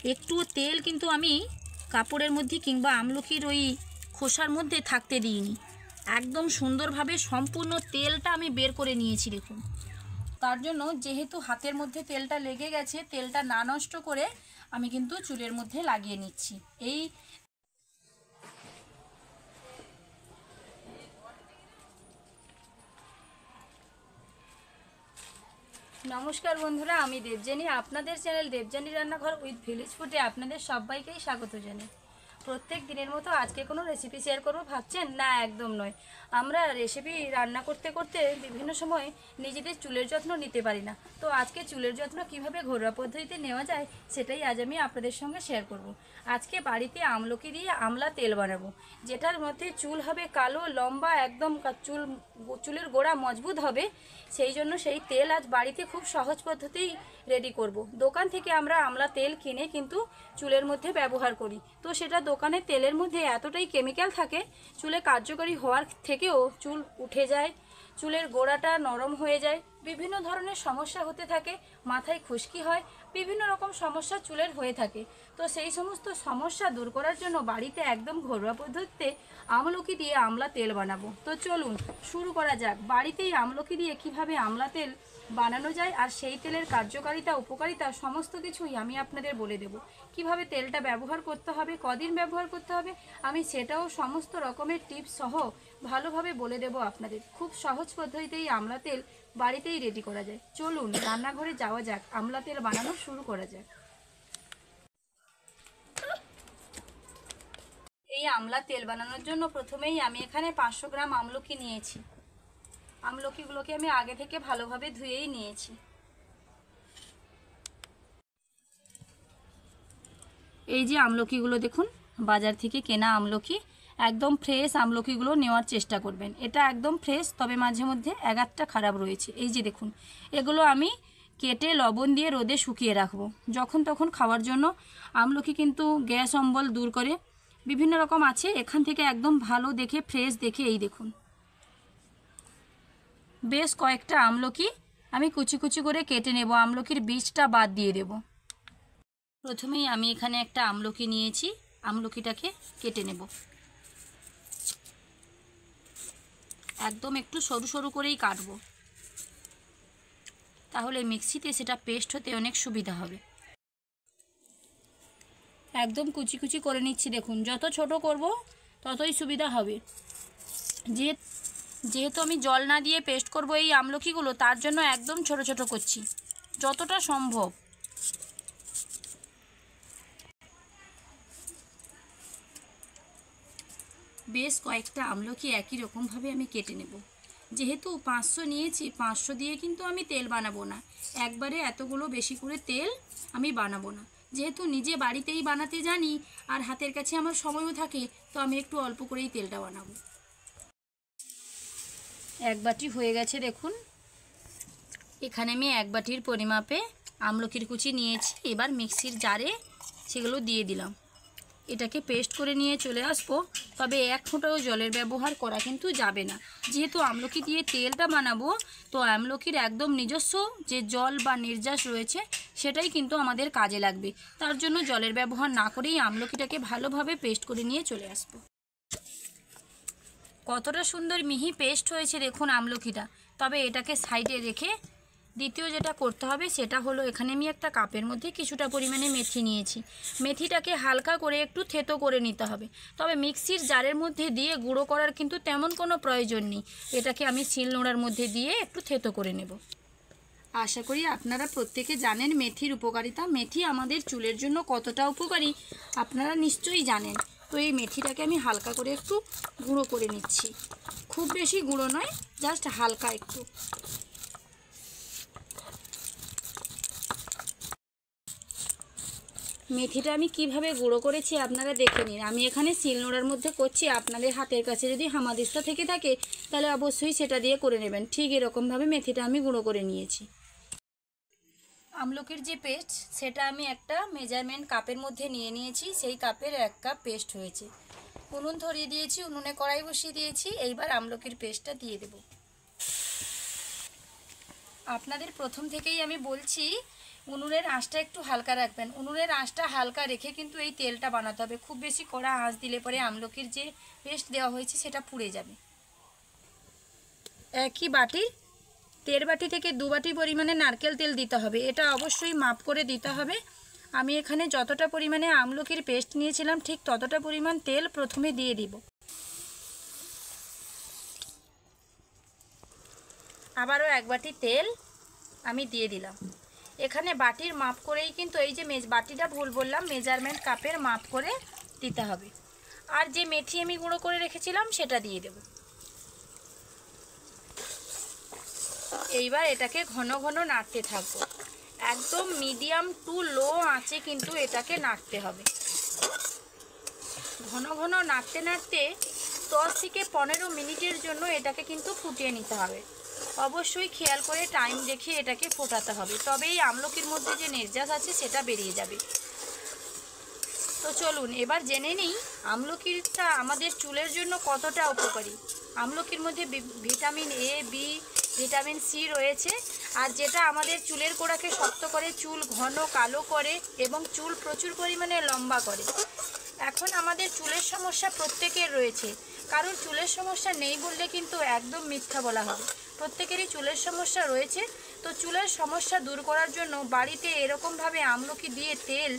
একটু তেল কিন্তু আমি কাপড়ের মধ্যে কিংবা আমলকির ওই খোসার মধ্যে থাকতে দিইনি, একদম সুন্দরভাবে সম্পূর্ণ তেলটা আমি বের করে নিয়েছি দেখুন। তার জন্য যেহেতু হাতের মধ্যে তেলটা লেগে গেছে, তেলটা না নষ্ট করে আমি কিন্তু চুলের মধ্যে লাগিয়ে নিচ্ছি। এই নমস্কার বন্ধুরা, আমি দেবযানী, আপনাদের চ্যানেল দেবযানী রান্নাঘর উইথ ভিলেজ ফুডে আপনাদের সবাইকেই স্বাগত জানাই। প্রত্যেক দিনের মতো আজকে কোনো রেসিপি শেয়ার করবো ভাবছেন? না, একদম নয়। আমরা রেসিপি রান্না করতে করতে বিভিন্ন সময় নিজেদের চুলের যত্ন নিতে পারি না, তো আজকে চুলের যত্ন কিভাবে ঘরোয়া পদ্ধতিতে নেওয়া যায় সেটাই আজ আমি আপনাদের সঙ্গে শেয়ার করব। আজকে বাড়িতে আমলকি দিয়ে আমলা তেল বানাবো, যেটার মধ্যে চুল হবে কালো, লম্বা, একদম চুলের গোড়া মজবুত হবে। সেই জন্য সেই তেল আজ বাড়িতে খুব সহজ পদ্ধতিই রেডি করব। দোকান থেকে আমরা আমলা তেল কিনে কিন্তু চুলের মধ্যে ব্যবহার করি, তো সেটা দোকানের তেলের মধ্যে এতটাই কেমিক্যাল থাকে, চুলে কার্যকরী হওয়ার থেকেও চুল উঠে যায়, চুলের গোড়াটা নরম হয়ে যায়, বিভিন্ন ধরনের সমস্যা হতে থাকে, মাথায় খুশকি হয়, বিভিন্ন রকম সমস্যা চুলের হয়ে থাকে। তো সেই সমস্ত সমস্যা দূর করার জন্য বাড়িতে একদম ঘরোয়া পদ্ধতিতে আমলকি দিয়ে আমলা তেল বানাবো। তো চলুন শুরু করা যাক। বাড়িতেই আমলকি দিয়ে কিভাবে আমলা তেল বানানো যায় আর সেই তেলের কার্যকারিতা, উপকারিতা সমস্ত কিছুই আমি আপনাদের বলে দেব। কিভাবে তেলটা ব্যবহার করতে হবে, কদিন ব্যবহার করতে হবে, আমি সেটাও সমস্ত রকমের টিপস সহ ভালোভাবে বলে দেব আপনাদের। খুব সহজ পদ্ধতিতেই আমলা তেল বাড়িতেই রেডি করা যায়। চলুন রান্নাঘরে যাওয়া যাক, আমলা তেল বানানো শুরু করা যাক। এই আমলা তেল বানানোর জন্য প্রথমেই আমি এখানে 500 গ্রাম আমলকি নিয়েছি। আমলকিগুলোকে আমি আগে থেকে ভালোভাবে ধুয়েই নিয়েছি। এই যে আমলকিগুলো দেখুন, বাজার থেকে কেনা আমলকি, একদম ফ্রেশ আমলকিগুলো নেওয়ার চেষ্টা করবেন। এটা একদম ফ্রেশ, তবে মাঝে মধ্যে এক একটা খারাপ রয়েছে। এই যে দেখুন, এগুলো আমি কেটে লবণ দিয়ে রোদে শুকিয়ে রাখবো যখন তখন খাওয়ার জন্য। আমলকি কিন্তু গ্যাস অম্বল দূর করে, বিভিন্ন রকম আছে। এখান থেকে একদম ভালো দেখে, ফ্রেশ দেখে, এই দেখুন বেশ কয়েকটা আমলকি আমি কুচি কুচি করে কেটে নেব, আমলকির বীজটা বাদ দিয়ে দেব। প্রথমেই আমি এখানে একটা আমলকি নিয়েছি, আমলকিটাকে কেটে নেব। একদম একটু সরু সরু করেই কাটবো, তাহলে মিক্সিতে সেটা পেস্ট হতে অনেক সুবিধা হবে। একদম কুচি কুচি করে নিচ্ছি দেখুন, যত ছোট করব ততই সুবিধা হবে। যেহেতু আমি জল না দিয়ে পেস্ট করব এই আমলকিগুলো, তার জন্য একদম ছোট ছোট করছি যতটা সম্ভব। বেশ কয়েকটা আমলকি একই রকমভাবে আমি কেটে নেব। যেহেতু 500 নিয়েছি, 500 দিয়ে কিন্তু আমি তেল বানাবো না, একবারে এতগুলো বেশি করে তেল আমি বানাবো না। যেহেতু নিজে বাড়িতেই বানাতে জানি আর হাতের কাছে আমার সময়ও থাকে, তো আমি একটু অল্প করেই তেলটা বানাবো। এক বাটি হয়ে গেছে দেখুন। এখানে আমি এক বাটির পরিমাপে আমলকির কুচি নিয়েছি। এবার মিক্সির জারে সেগুলো দিয়ে দিলাম। এটাকে পেস্ট করে নিয়ে চলে আসবো, তবে এক ফোঁটাও জলের ব্যবহার করা কিন্তু যাবে না। যেহেতু আমলকি দিয়ে তেলটা বানাবো, তো আমলকির একদম নিজস্ব যে জল বা নির্যাস রয়েছে সেটাই কিন্তু আমাদের কাজে লাগবে। তার জন্য জলের ব্যবহার না করেই আমলকিটাকে ভালোভাবে পেস্ট করে নিয়ে চলে আসবো। কতটা সুন্দর মিহি পেস্ট হয়েছে দেখুন আমলকিটা। তবে এটাকে সাইডে রেখে দ্বিতীয় যেটা করতে হবে সেটা হলো, এখানে আমি একটা কাপের মধ্যে কিছুটা পরিমাণে মেথি নিয়েছি। মেথিটাকে হালকা করে একটু থেতো করে নিতে হবে, তবে মিক্সির জারের মধ্যে দিয়ে গুঁড়ো করার কিন্তু তেমন কোনো প্রয়োজন নেই। এটাকে আমি শিলনোড়ার মধ্যে দিয়ে একটু থেতো করে নেব। আশা করি আপনারা প্রত্যেকে জানেন মেথির উপকারিতা। মেথি আমাদের চুলের জন্য কতটা উপকারী আপনারা নিশ্চয়ই জানেন। তো এই মেথিটাকে আমি হালকা করে একটু গুঁড়ো করে নিচ্ছি, খুব বেশি গুঁড়ো নয়, জাস্ট হালকা একটু। মেথিটা আমি কিভাবে গুঁড়ো করেছি আপনারা দেখে নিন। আমি এখানে শিলনোড়ার মধ্যে করছি, আপনাদের হাতের কাছে যদি হামাদিস্তা থেকে থাকে তাহলে অবশ্যই সেটা দিয়ে করে নেবেন। ঠিক এরকমভাবে মেথিটা আমি গুঁড়ো করে নিয়েছি। আমলকির যে পেস্ট সেটা আমি একটা মেজারমেন্ট কাপের মধ্যে নিয়ে নিয়েছি, সেই কাপের 1 কাপ পেস্ট হয়েছে। উনুন ধরিয়ে দিয়েছি, উনুনে কড়াই বসিয়ে দিয়েছি। এইবার আমলকির পেস্টটা দিয়ে দেব। আপনাদের প্রথম থেকেই আমি বলছি, উনুনের আঁচটা একটু হালকা রাখবেন। উনুনের আঁচটা হালকা রেখে কিন্তু এই তেলটা বানাতে হবে। খুব বেশি কড়া আঁচ দিলে পরে আমলকির যে পেস্ট দেওয়া হয়েছে সেটা পুড়ে যাবে। একই বাটির 1.5 বাটি থেকে 2 বাটি পরিমাণে নারকেল তেল দিতে হবে। এটা অবশ্যই মাপ করে দিতে হবে। আমি এখানে যতটা পরিমাণে আমলকির পেস্ট নিয়েছিলাম ঠিক ততটা পরিমাণ তেল প্রথমে দিয়ে দিব। আবারও 1 বাটি তেল আমি দিয়ে দিলাম। এখানে বাটির মাপ করেই কিন্তু এই যে বাটিটা ভুল বললাম, মেজারমেন্ট কাপের মাপ করে দিতে হবে। আর যে মেথি আমি গুঁড়ো করে রেখেছিলাম সেটা দিয়ে দেব। এইবার এটাকে ঘন ঘন নাড়তে থাকবো। একদম মিডিয়াম টু লো আঁচে কিন্তু এটাকে নাড়তে হবে। ঘন ঘন নাড়তে নাড়তে 10 থেকে 15 মিনিটের জন্য এটাকে কিন্তু ফুটিয়ে নিতে হবে। অবশ্যই খেয়াল করে টাইম দেখে এটাকে ফোটাতে হবে, তবেই আমলকির মধ্যে যে নির্যাস আছে সেটা বেরিয়ে যাবে। তো চলুন এবার জেনে নিই আমলকিটা আমাদের চুলের জন্য কতটা উপকারী। আমলকির মধ্যে vitamin A, B, vitamin C রয়েছে, আর যেটা আমাদের চুলের গোড়াকে শক্ত করে, চুল ঘন কালো করে এবং চুল প্রচুর পরিমাণে লম্বা করে। এখন আমাদের চুলের সমস্যা প্রত্যেকের রয়েছে, কারণ চুলের সমস্যা নেই বললে কিন্তু একদম মিথ্যা বলা হবে। প্রত্যেকেরই চুলের সমস্যা রয়েছে। তো চুলের সমস্যা দূর করার জন্য বাড়িতে এরকমভাবে আমলকি দিয়ে তেল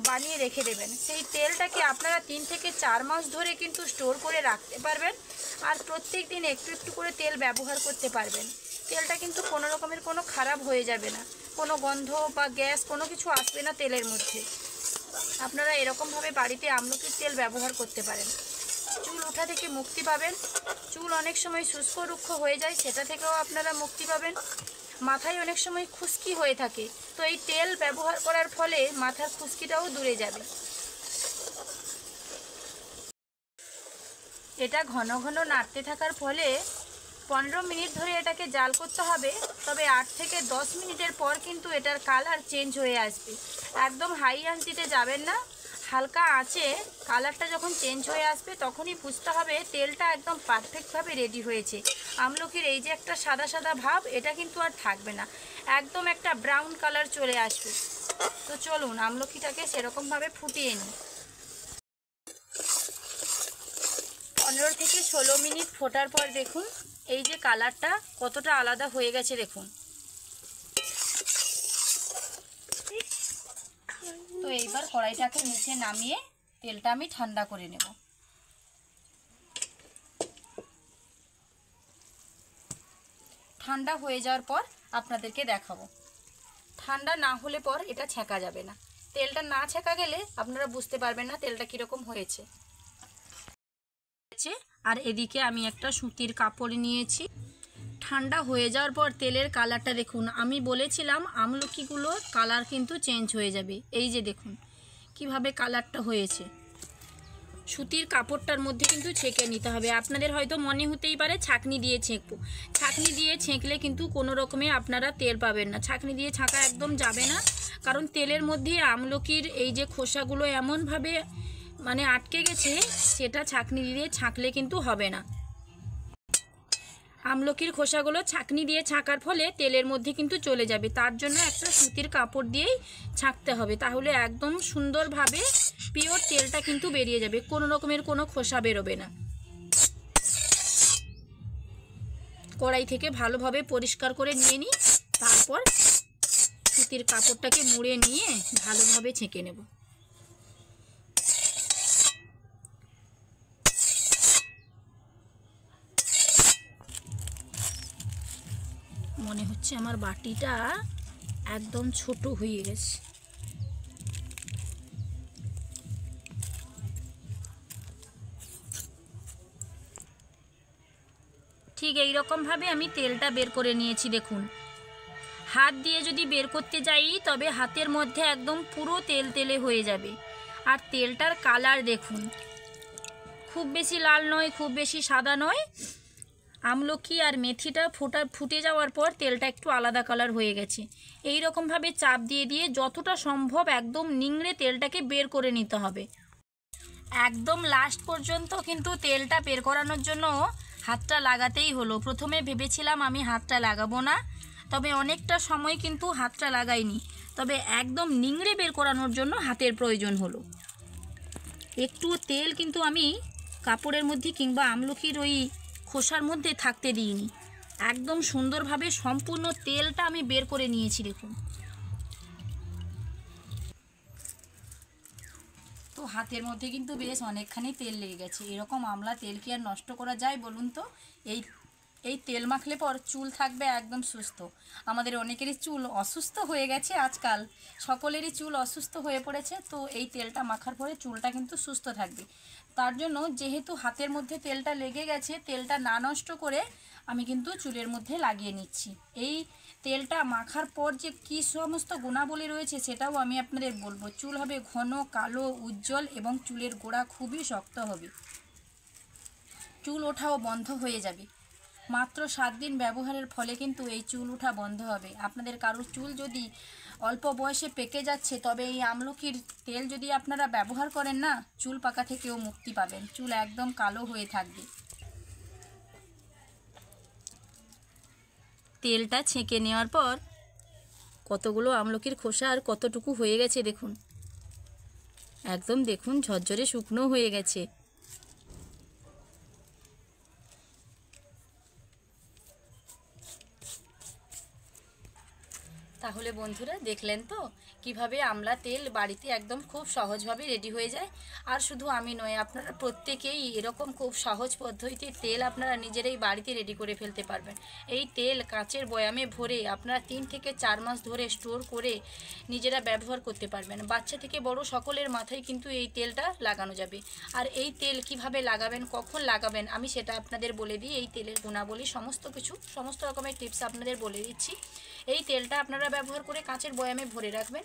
বানিয়ে রেখে দেবেন। সেই তেলটাকে আপনারা 3 থেকে 4 মাস ধরে কিন্তু স্টোর করে রাখতে পারবেন, আর প্রত্যেক দিন একটু একটু করে তেল ব্যবহার করতে পারবেন। তেলটা কিন্তু কোনো রকমের কোনো খারাপ হয়ে যাবে না, কোনো গন্ধ বা গ্যাস কোনো কিছু আসবে না তেলের মধ্যে। আপনারা এরকমভাবে বাড়িতে আমলকির তেল ব্যবহার করতে পারেন। চুল ওঠা থেকে মুক্তি পাবেন। চুল অনেক সময় শুষ্ক রুক্ষ হয়ে যায়, সেটা থেকেও আপনারা মুক্তি পাবেন। মাথায় অনেক সময় খুশকি হয়ে থাকে, তো এই তেল ব্যবহার করার ফলে মাথার খুশকিটাও দূরে যাবে। এটা ঘন ঘন নাড়তে থাকার ফলে 15 মিনিট ধরে এটাকে জাল করতে হবে। তবে 8 থেকে 10 মিনিটের পর কিন্তু এটার কালার চেঞ্জ হয়ে আসবে। একদম হাই আঁচ দিতে যাবেন না, হালকা আঁচে কালারটা যখন চেঞ্জ হয়ে আসবে তখনই বুঝতে হবে তেলটা একদম পারফেক্টভাবে রেডি হয়েছে। আমলকির এই যে একটা সাদা সাদা ভাব, এটা কিন্তু আর থাকবে না, একদম একটা ব্রাউন কালার চলে আসবে। তো চলুন আমলকিটাকে সেরকমভাবে ফুটিয়ে নিই। 15 থেকে 16 মিনিট ফোটার পর দেখুন এই যে কালারটা কতটা আলাদা হয়ে গেছে। দেখুন, তো এইবার কড়াইটাকে নিচে নামিয়ে তেলটা আমি ঠান্ডা করে নেব। ঠান্ডা হয়ে যাওয়ার পর আপনাদেরকে দেখাবো। ঠান্ডা না হলে পর এটা ছেঁকা যাবে না। তেলটা না ছেঁকা গেলে আপনারা বুঝতে পারবেন না তেলটা কীরকম হয়েছে। আর এদিকে আমি একটা সুতির কাপড় নিয়েছি। ঠান্ডা হয়ে যাওয়ার পর তেলের কালারটা দেখুন। আমি বলেছিলাম আমলকিগুলোর কালার কিন্তু চেঞ্জ হয়ে যাবে। এই যে দেখুন কিভাবে কালারটা হয়েছে। সুতির কাপড়টার মধ্যে কিন্তু ছেঁকে নিতে হবে। আপনাদের হয়তো মনে হতেই পারে ছাঁকনি দিয়ে ছেঁকবো। ছাঁকনি দিয়ে ছেঁকলে কিন্তু কোনো রকমে আপনারা তেল পাবেন না। ছাঁকনি দিয়ে ছাঁকা একদম যাবে না, কারণ তেলের মধ্যে আমলকির এই যে খোসাগুলো এমনভাবে মানে আটকে গেছে, সেটা ছাঁকনি দিয়ে ছাঁকলে কিন্তু হবে না। আমলকির খোসাগুলো ছাঁকনি দিয়ে ছাঁকার ফলে তেলের মধ্যে কিন্তু চলে যাবে। তার জন্য একটা সুতির কাপড় দিয়েই ছাঁকতে হবে, তাহলে একদম সুন্দরভাবে পিওর তেলটা কিন্তু বেরিয়ে যাবে, কোনো রকমের কোনো খোসা বেরোবে না। কড়াই থেকে ভালোভাবে পরিষ্কার করে নিয়ে নিই, তারপর সুতির কাপড়টাকে মুড়ে নিয়ে ভালোভাবে ছেঁকে নেব। মনে হচ্ছে আমার বাটিটা একদম ছোট হয়ে গেছে। ঠিক এই রকমভাবে আমি তেলটা বের করে নিয়েছি। দেখুন, হাত দিয়ে যদি বের করতে যাই তবে হাতের মধ্যে একদম পুরো তেল তেলে হয়ে যাবে। আর তেলটার কালার দেখুন, খুব বেশি লাল নয়, খুব বেশি সাদা নয়। আমলকি আর মেথিটা ফুটে যাওয়ার পর তেলটা একটু আলাদা কালার হয়ে গেছে। এই রকমভাবে চাপ দিয়ে দিয়ে যতটা সম্ভব একদম নিংড়ে তেলটাকে বের করে নিতে হবে। একদম লাস্ট পর্যন্ত কিন্তু তেলটা বের করানোর জন্য হাতটা লাগাতেই হলো। প্রথমে ভেবেছিলাম আমি হাতটা লাগাবো না, তবে অনেকটা সময় কিন্তু হাতটা লাগাইনি, তবে একদম নিংড়ে বের করানোর জন্য হাতের প্রয়োজন হলো। একটু তেল কিন্তু আমি কাপড়ের মধ্যে কিংবা আমলকির ওই খোসার মধ্যে থাকতে দিইনি, একদম সুন্দরভাবে সম্পূর্ণ তেলটা আমি বের করে নিয়েছি। দেখুন তো হাতের মধ্যে কিন্তু বেশ অনেকখানি তেল লেগে গেছে। এরকম আমলা তেল কি আর নষ্ট করা যায় বলুন তো? এই এই তেল মাখলে পর চুল থাকবে একদম সুস্থ। আমাদের অনেকেরই চুল অসুস্থ হয়ে গেছে, আজকাল সকলেরই চুল অসুস্থ হয়ে পড়েছে। তো এই তেলটা মাখার পরে চুলটা কিন্তু সুস্থ থাকবে। তার জন্য যেহেতু হাতের মধ্যে তেলটা লেগে গেছে, তেলটা না নষ্ট করে আমি কিন্তু চুলের মধ্যে লাগিয়ে নিচ্ছি। এই তেলটা মাখার পর যে কী সমস্ত গুণাবলী রয়েছে সেটাও আমি আপনাদের বলবো। চুল হবে ঘন, কালো, উজ্জ্বল এবং চুলের গোড়া খুবই শক্ত হবে। চুল ওঠাও বন্ধ হয়ে যাবে। মাত্র 7 দিন ব্যবহারের ফলে কিন্তু এই চুল ওঠা বন্ধ হবে। আপনাদের কারোর চুল যদি অল্প বয়সে পেকে যাচ্ছে, তবে এই আমলকির তেল যদি আপনারা ব্যবহার করেন না, চুল পাকা থেকেও মুক্তি পাবেন। চুল একদম কালো হয়ে থাকবে। তেলটা ছেঁকে নেওয়ার পর কতগুলো আমলকির খোসা আর কতটুকু হয়ে গেছে দেখুন, একদম দেখুন ঝরঝরে শুকনো হয়ে গেছে। তাহলে বন্ধুরা দেখলেন তো কিভাবে আমলা তেল বাড়িতে একদম খুব সহজভাবে রেডি হয়ে যায়। আর শুধু আমি নয়, আপনারা প্রত্যেকেই এরকম খুব সহজ পদ্ধতিতে তেল আপনারা নিজেরাই বাড়িতে রেডি করে ফেলতে পারবেন। এই তেল কাচের বয়ামে ভরে আপনারা 3 থেকে 4 মাস ধরে স্টোর করে নিজেরা ব্যবহার করতে পারবেন। বাচ্চা থেকে বড় সকলের মাথায় কিন্তু এই তেলটা লাগানো যাবে। আর এই তেল কিভাবে লাগাবেন, কখন লাগাবেন, আমি সেটা আপনাদের বলে দিই। এই তেলের গুণাবলী সমস্ত কিছু, সমস্ত রকমের টিপস আপনাদের বলে দিচ্ছি। এই তেলটা আপনারা ব্যবহার করে কাঁচের বয়ামে ভরে রাখবেন।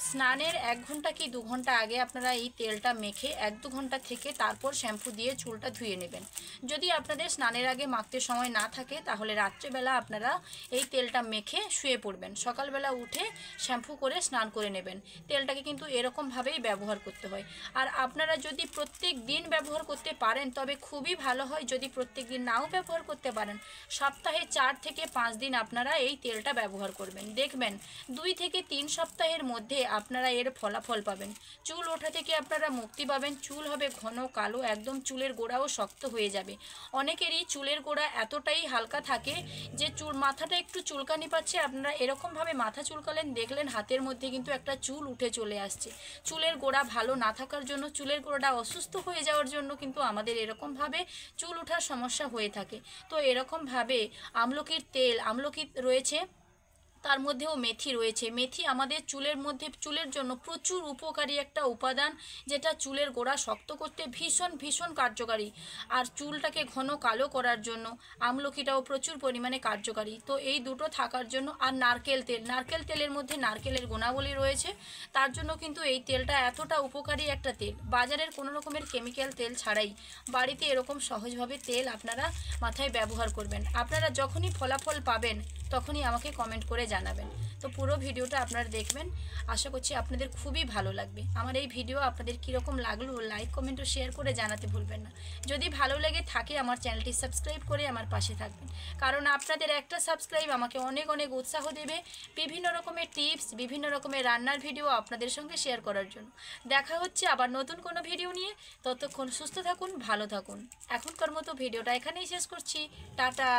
স্নানের 1 ঘন্টা কি 2 ঘন্টা আগে আপনারা এই তেলটা মেখে 1-2 ঘন্টা থেকে তারপর শ্যাম্পু দিয়ে চুলটা ধুয়ে নেবেন। যদি আপনাদের স্নানের আগে মাখতে সময় না থাকে, তাহলে রাত্রেবেলা আপনারা এই তেলটা মেখে শুয়ে পড়বেন। সকালবেলা উঠে শ্যাম্পু করে স্নান করে নেবেন। তেলটাকে কিন্তু এরকমভাবেই ব্যবহার করতে হয়। আর আপনারা যদি প্রত্যেক দিন ব্যবহার করতে পারেন তবে খুবই ভালো হয়। যদি প্রত্যেক দিন নাও ব্যবহার করতে পারেন, সপ্তাহে 4 থেকে 5 দিন আপনারা এই তেলটা ব্যবহার করবেন। দেখবেন 2 থেকে 3 সপ্তাহের মধ্যে আপনারা এর ফলাফল পাবেন। চুল ওঠা থেকে আপনারা মুক্তি পাবেন। চুল হবে ঘন কালো, একদম চুলের গোড়াও শক্ত হয়ে যাবে। অনেকেরই চুলের গোড়া এতটাই হালকা থাকে যে মাথাটা একটু চুলকানি পাচ্ছে, আপনারা এরকমভাবে মাথা চুলকালেন, দেখলেন হাতের মধ্যে কিন্তু একটা চুল উঠে চলে আসছে। চুলের গোড়া ভালো না থাকার জন্য, চুলের গোড়াটা অসুস্থ হয়ে যাওয়ার জন্য কিন্তু আমাদের এরকমভাবে চুল ওঠার সমস্যা হয়ে থাকে। তো এরকমভাবে আমলকির তেল, আমলকি রয়েছে, তার মধ্যেও মেথি রয়েছে। মেথি আমাদের চুলের মধ্যে, চুলের জন্য প্রচুর উপকারী একটা উপাদান, যেটা চুলের গোড়া শক্ত করতে ভীষণ ভীষণ কার্যকারী। আর চুলটাকে ঘন কালো করার জন্য আমলকিটাও প্রচুর পরিমাণে কার্যকারী। তো এই দুটো থাকার জন্য, আর নারকেল তেল, নারকেল তেলের মধ্যে নারকেলের গুণাবলী রয়েছে, তার জন্য কিন্তু এই তেলটা এতটা উপকারী একটা তেল। বাজারের কোনো রকমের কেমিক্যাল তেল ছাড়াই বাড়িতে এরকম সহজভাবে তেল আপনারা মাথায় ব্যবহার করবেন। আপনারা যখনই ফলাফল পাবেন তখনই আমাকে কমেন্ট করে জানাবেন। তো পুরো ভিডিওটা আপনারা দেখবেন, আশা করছি আপনাদের খুবই ভালো লাগবে। আমার এই ভিডিও আপনাদের কীরকম লাগলো লাইক, কমেন্ট ও শেয়ার করে জানাতে ভুলবেন না। যদি ভালো লেগে থাকে আমার চ্যানেলটি সাবস্ক্রাইব করে আমার পাশে থাকবেন, কারণ আপনাদের একটা সাবস্ক্রাইব আমাকে অনেক অনেক উৎসাহ দেবে বিভিন্ন রকমের টিপস, বিভিন্ন রকমের রান্নার ভিডিও আপনাদের সঙ্গে শেয়ার করার জন্য। দেখা হচ্ছে আবার নতুন কোনো ভিডিও নিয়ে। ততক্ষণ সুস্থ থাকুন, ভালো থাকুন। এখনকার মতো ভিডিওটা এখানেই শেষ করছি। টাটা।